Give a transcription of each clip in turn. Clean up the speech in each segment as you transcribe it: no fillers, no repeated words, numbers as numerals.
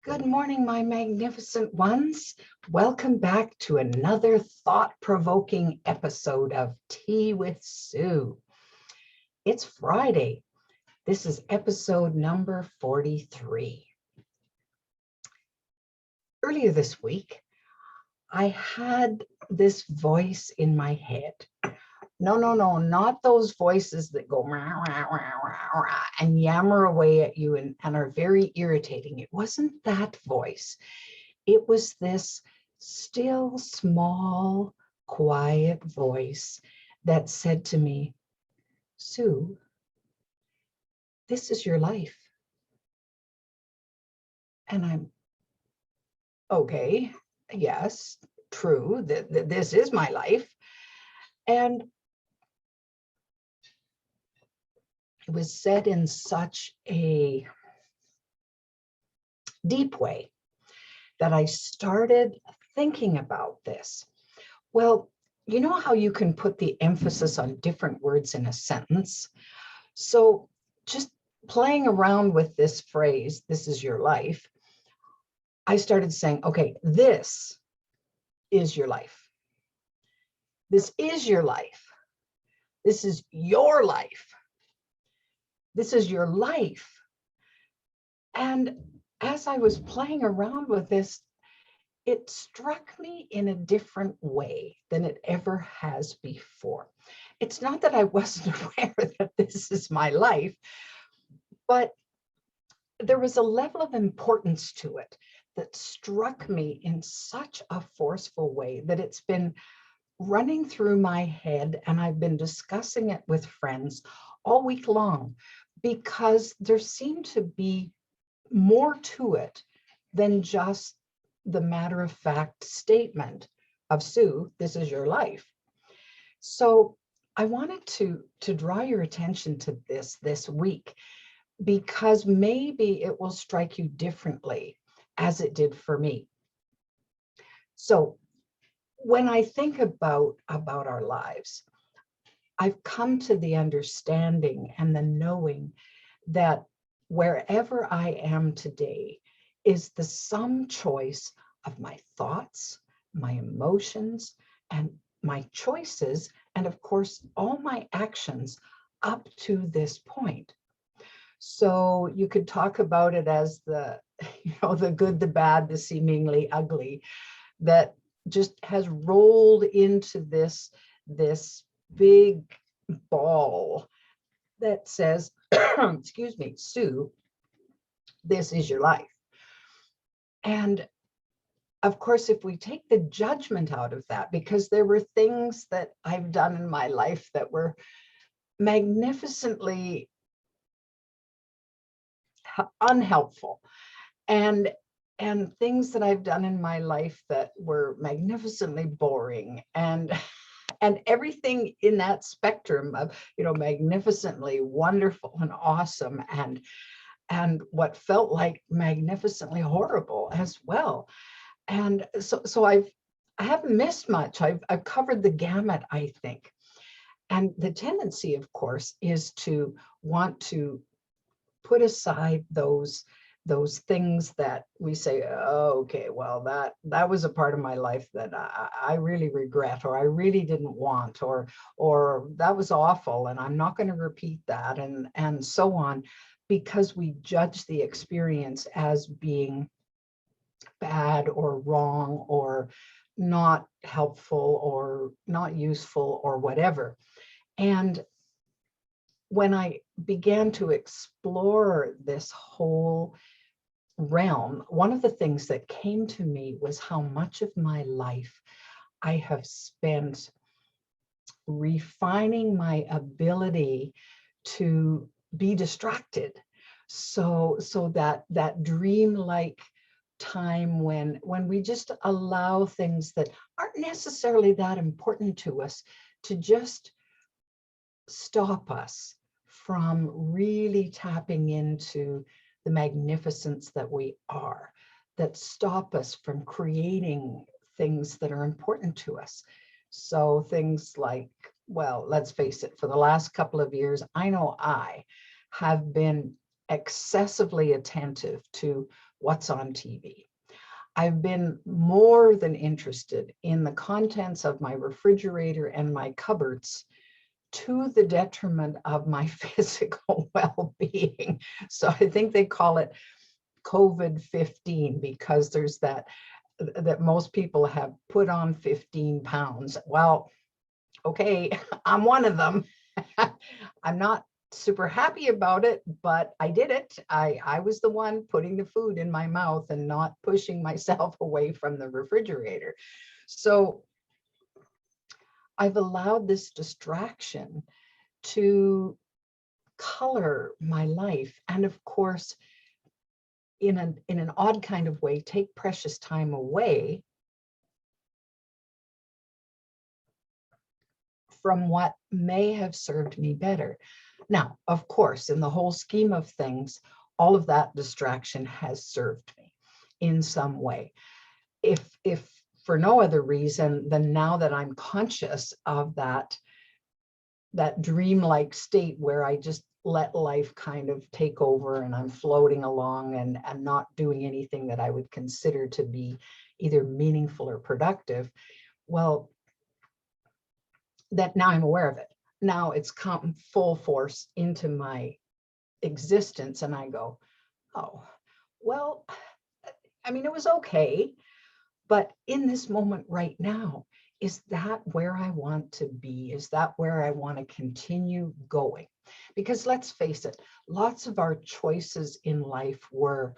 Good morning, my magnificent ones. Welcome back to another thought-provoking episode of Tea with Sue. It's Friday. This is episode number 43. Earlier this week, I had this voice in my head. No, not those voices that go rah, rah, rah, rah, rah, and yammer away at you and are very irritating. It wasn't that voice. It was this still, small, quiet voice that said to me, Sue, this is your life. And I'm, okay, yes, true, this is my life. And it was said in such a deep way that I started thinking about this. Well, you know how you can put the emphasis on different words in a sentence? So just playing around with this phrase, this is your life, I started saying, okay, this is your life. This is your life. This is your life. This is your life. And as I was playing around with this, it struck me in a different way than it ever has before. It's not that I wasn't aware that this is my life, but there was a level of importance to it that struck me in such a forceful way that it's been running through my head, and I've been discussing it with friends all week long, because there seemed to be more to it than just the matter-of-fact statement of Sue, this is your life. So I wanted to draw your attention to this week, because maybe it will strike you differently as it did for me. So when I think about our lives, I've come to the understanding and the knowing that wherever I am today is the sum choice of my thoughts, my emotions, and my choices, and of course, all my actions up to this point. So you could talk about it as the good, the bad, the seemingly ugly, that just has rolled into this big ball that says, excuse me, Sue, this is your life. And of course, if we take the judgment out of that, because there were things that I've done in my life that were magnificently unhelpful, and things that I've done in my life that were magnificently boring, and everything in that spectrum of, magnificently wonderful and awesome, and what felt like magnificently horrible as well. And so I haven't missed much. I've covered the gamut, I think. And the tendency, of course, is to want to put aside those things that we say, oh, okay, well, that was a part of my life that I really regret, or I really didn't want, or that was awful, and I'm not going to repeat that, and so on, because we judge the experience as being bad or wrong or not helpful or not useful or whatever. And when I began to explore this whole realm, one of the things that came to me was how much of my life I have spent refining my ability to be distracted. So that dream-like time when we just allow things that aren't necessarily that important to us to just stop us from really tapping into the magnificence that we are, that stop us from creating things that are important to us. So things like, well, let's face it, for the last couple of years, I know I have been excessively attentive to what's on TV. I've been more than interested in the contents of my refrigerator and my cupboards to the detriment of my physical well-being. So I think they call it COVID-15 because there's that most people have put on 15 pounds. Well, okay, I'm one of them. I'm not super happy about it, but I did it. I was the one putting the food in my mouth and not pushing myself away from the refrigerator. So I've allowed this distraction to color my life. And of course, in an odd kind of way, take precious time away from what may have served me better. Now, of course, in the whole scheme of things, all of that distraction has served me in some way. If for no other reason than now that I'm conscious of that dreamlike state where I just let life kind of take over and I'm floating along and not doing anything that I would consider to be either meaningful or productive. Well, that now I'm aware of it. Now it's come full force into my existence and I go, oh, well, I mean, it was okay, but in this moment right now, is that where I want to be? Is that where I want to continue going? Because let's face it, lots of our choices in life were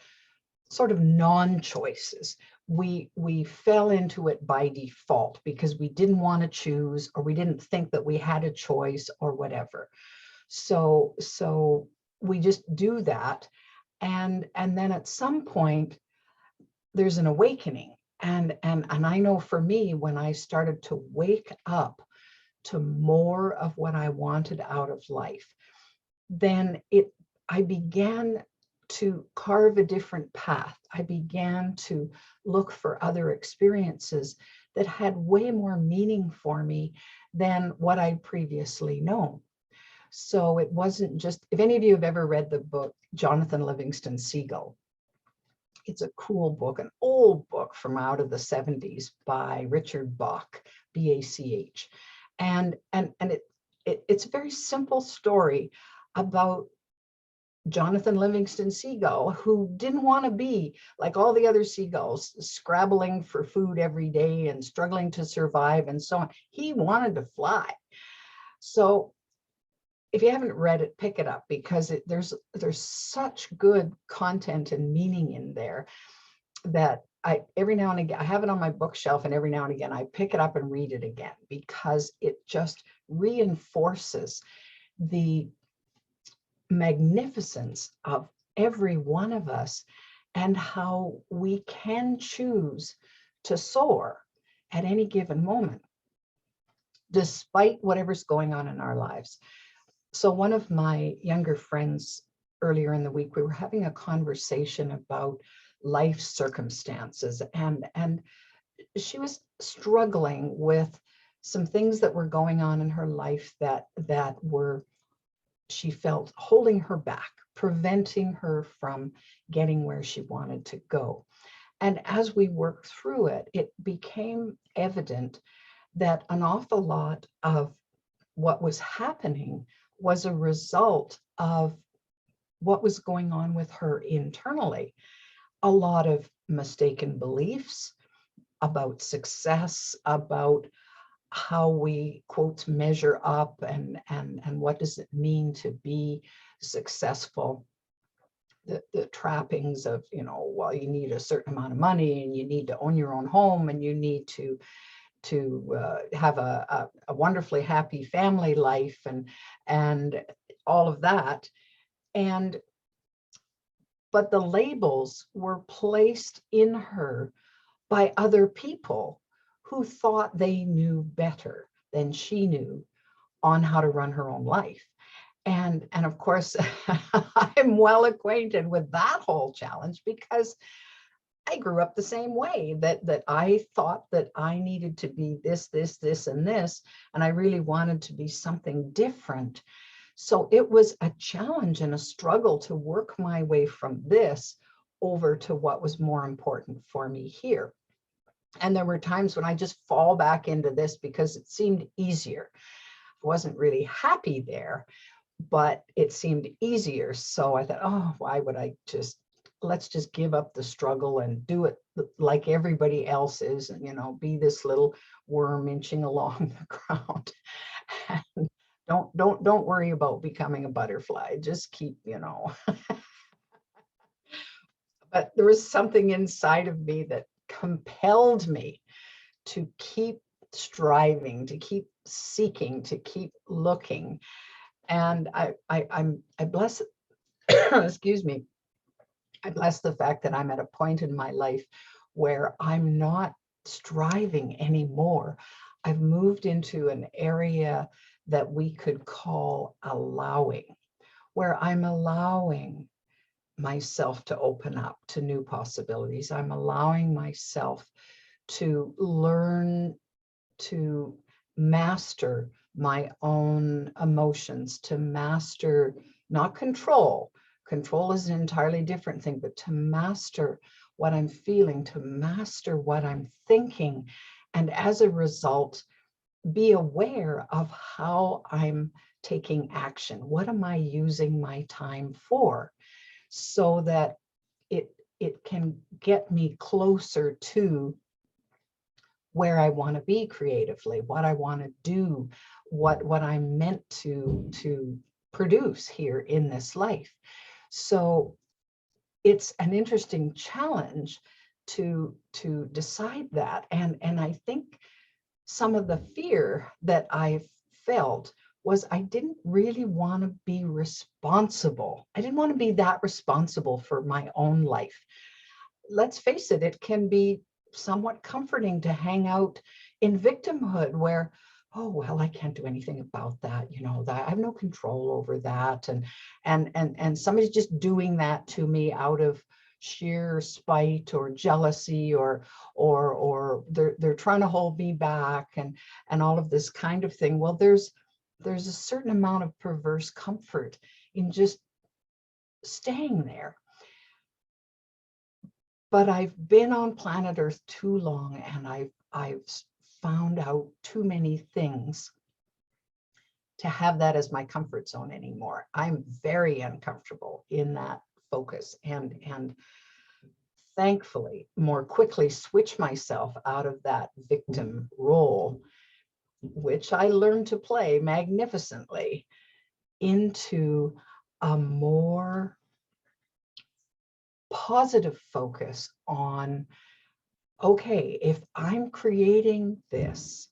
sort of non-choices. We fell into it by default because we didn't want to choose or we didn't think that we had a choice or whatever. So we just do that. And then at some point, there's an awakening. And I know for me, when I started to wake up to more of what I wanted out of life, then I began to carve a different path. I began to look for other experiences that had way more meaning for me than what I'd previously known. So it wasn't just, if any of you have ever read the book, Jonathan Livingston Seagull, it's a cool book, an old book from out of the 70s by Richard Bach, B-A-C-H. And it's a very simple story about Jonathan Livingston Seagull, who didn't want to be like all the other seagulls, scrabbling for food every day and struggling to survive and so on. He wanted to fly. So if you haven't read it, pick it up because there's such good content and meaning in there that every now and again, I have it on my bookshelf and every now and again, I pick it up and read it again because it just reinforces the magnificence of every one of us and how we can choose to soar at any given moment, despite whatever's going on in our lives. So one of my younger friends earlier in the week, we were having a conversation about life circumstances and she was struggling with some things that were going on in her life that were, she felt, holding her back, preventing her from getting where she wanted to go. And as we worked through it, it became evident that an awful lot of what was happening was a result of what was going on with her internally. A lot of mistaken beliefs about success, about how we, quote, measure up and what does it mean to be successful. The trappings of, well, you need a certain amount of money and you need to own your own home and you need to have a wonderfully happy family life and all of that. But the labels were placed in her by other people who thought they knew better than she knew on how to run her own life. And of course, I'm well acquainted with that whole challenge because I grew up the same way, that I thought that I needed to be this, and this, and I really wanted to be something different. So it was a challenge and a struggle to work my way from this over to what was more important for me here. And there were times when I just fall back into this because it seemed easier. I wasn't really happy there, but it seemed easier. So I thought, oh, why would I let's just give up the struggle and do it like everybody else is, and, be this little worm inching along the ground. And don't worry about becoming a butterfly. Just keep, But there was something inside of me that compelled me to keep striving, to keep seeking, to keep looking. And I bless, excuse me, I bless the fact that I'm at a point in my life where I'm not striving anymore. I've moved into an area that we could call allowing, where I'm allowing myself to open up to new possibilities. I'm allowing myself to learn to master my own emotions, to master, not control. Control is an entirely different thing, but to master what I'm feeling, to master what I'm thinking. And as a result, be aware of how I'm taking action. What am I using my time for? So that it can get me closer to where I want to be creatively, what I want to do, what I'm meant to produce here in this life. So it's an interesting challenge to decide that. And I think some of the fear that I felt was I didn't really want to be responsible. I didn't want to be that responsible for my own life. Let's face it, it can be somewhat comforting to hang out in victimhood where, oh, well, I can't do anything about that, that I have no control over that. And somebody's just doing that to me out of sheer spite or jealousy, or they're trying to hold me back, and all of this kind of thing. Well, there's a certain amount of perverse comfort in just staying there. But I've been on planet Earth too long, and I've found out too many things to have that as my comfort zone anymore. I'm very uncomfortable in that focus, and thankfully more quickly switch myself out of that victim role, which I learned to play magnificently, into a more positive focus on, okay, if I'm creating this,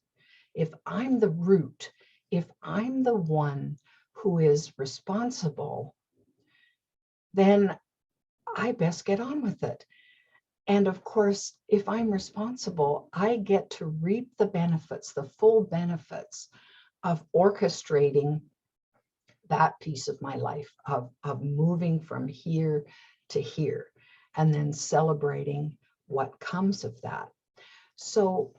if I'm the root, if I'm the one who is responsible, then I best get on with it. And of course, if I'm responsible, I get to reap the benefits, the full benefits of orchestrating that piece of my life, of moving from here to here, and then celebrating what comes of that. So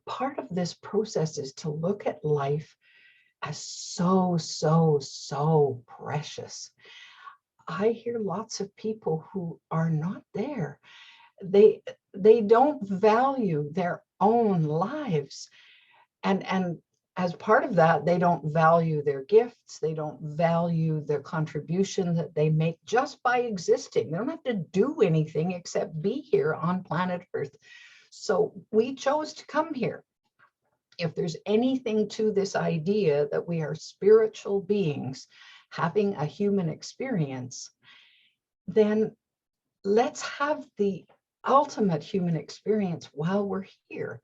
part of this process is to look at life as so precious. I hear lots of people who are not there. They don't value their own lives. And as part of that, they don't value their gifts. They don't value the contribution that they make just by existing. They don't have to do anything except be here on planet Earth. So we chose to come here. If there's anything to this idea that we are spiritual beings having a human experience, then let's have the ultimate human experience while we're here.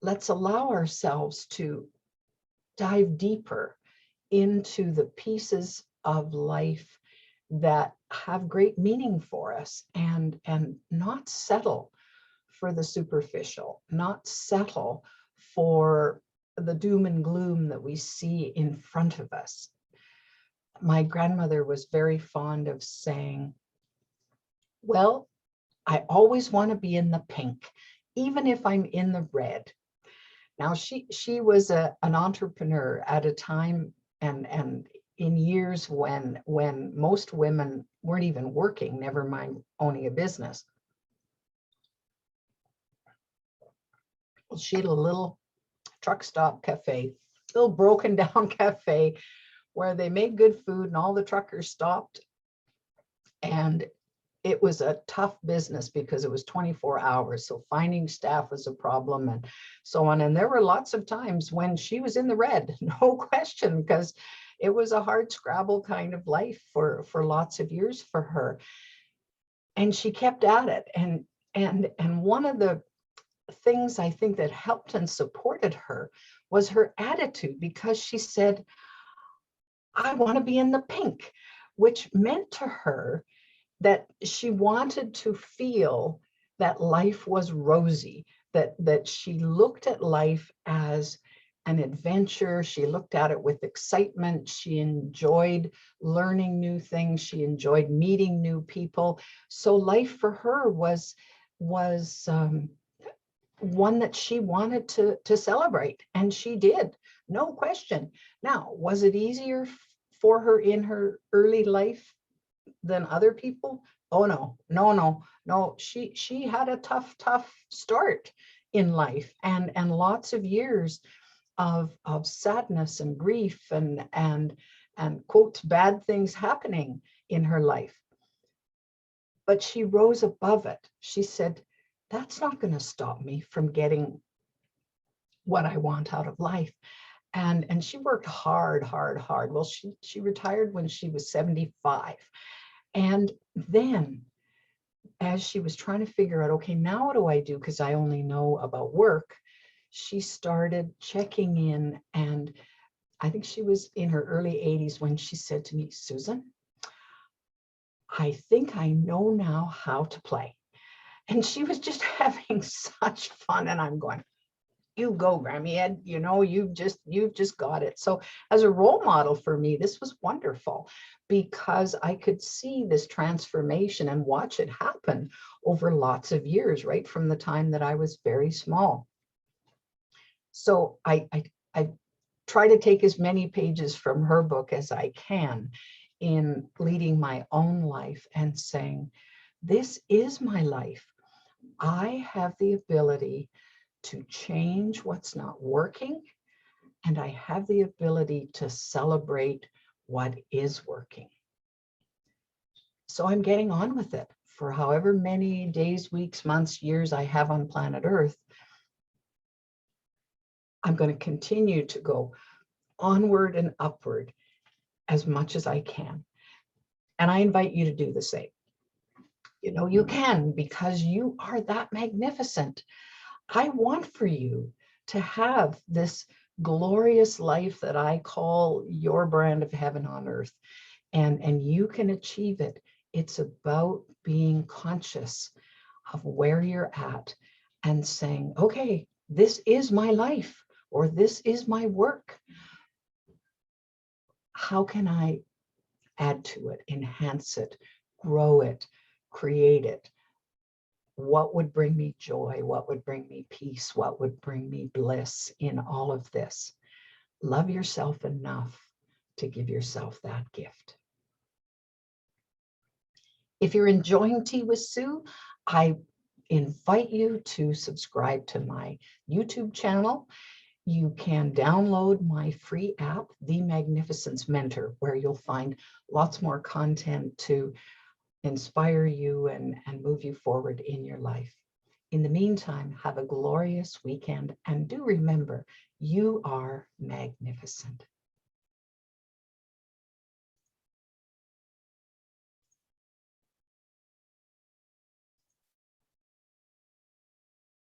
Let's allow ourselves to dive deeper into the pieces of life that have great meaning for us, and not settle for the superficial, not settle for the doom and gloom that we see in front of us. My grandmother was very fond of saying, well, I always want to be in the pink, even if I'm in the red. Now, she was an entrepreneur at a time, and in years when most women weren't even working, never mind owning a business. Well, she had a little truck stop cafe, little broken down cafe where they made good food and all the truckers stopped. And it was a tough business because it was 24 hours. So finding staff was a problem and so on. And there were lots of times when she was in the red, no question, because it was a hard scrabble kind of life for lots of years for her. And she kept at it. And one of the things I think that helped and supported her was her attitude, because she said, I want to be in the pink, which meant to her that she wanted to feel that life was rosy, that she looked at life as an adventure. She looked at it with excitement. She enjoyed learning new things. She enjoyed meeting new people. So life for her was one that she wanted to celebrate, and she did, no question. Now, was it easier for her in her early life than other people? Oh no. She had a tough start in life, and lots of years of sadness and grief and quote bad things happening in her life. But she rose above it. She said, that's not going to stop me from getting what I want out of life. And she worked hard. Well, she retired when she was 75. And then as she was trying to figure out, okay, now what do I do? Because I only know about work. She started checking in, and I think she was in her early 80s when she said to me, Susan, I think I know now how to play. And she was just having such fun. And I'm going, you go, Grammy Ed, you know, you've just got it. So as a role model for me, this was wonderful because I could see this transformation and watch it happen over lots of years, right from the time that I was very small. So I try to take as many pages from her book as I can in leading my own life and saying, this is my life. I have the ability to change what's not working, and I have the ability to celebrate what is working. So I'm getting on with it for however many days, weeks, months, years I have on planet Earth. I'm going to continue to go onward and upward as much as I can. And I invite you to do the same. You know, you can, because you are that magnificent. I want for you to have this glorious life that I call your brand of heaven on earth, and you can achieve it. It's about being conscious of where you're at and saying, okay, this is my life, or this is my work. How can I add to it, enhance it, grow it, create it? What would bring me joy? What would bring me peace? What would bring me bliss in all of this? Love yourself enough to give yourself that gift. If you're enjoying Tea with Sue, I invite you to subscribe to my YouTube channel. You can download my free app, The Magnificence Mentor, where you'll find lots more content to inspire you and move you forward in your life. In the meantime, have a glorious weekend, and do remember, you are magnificent.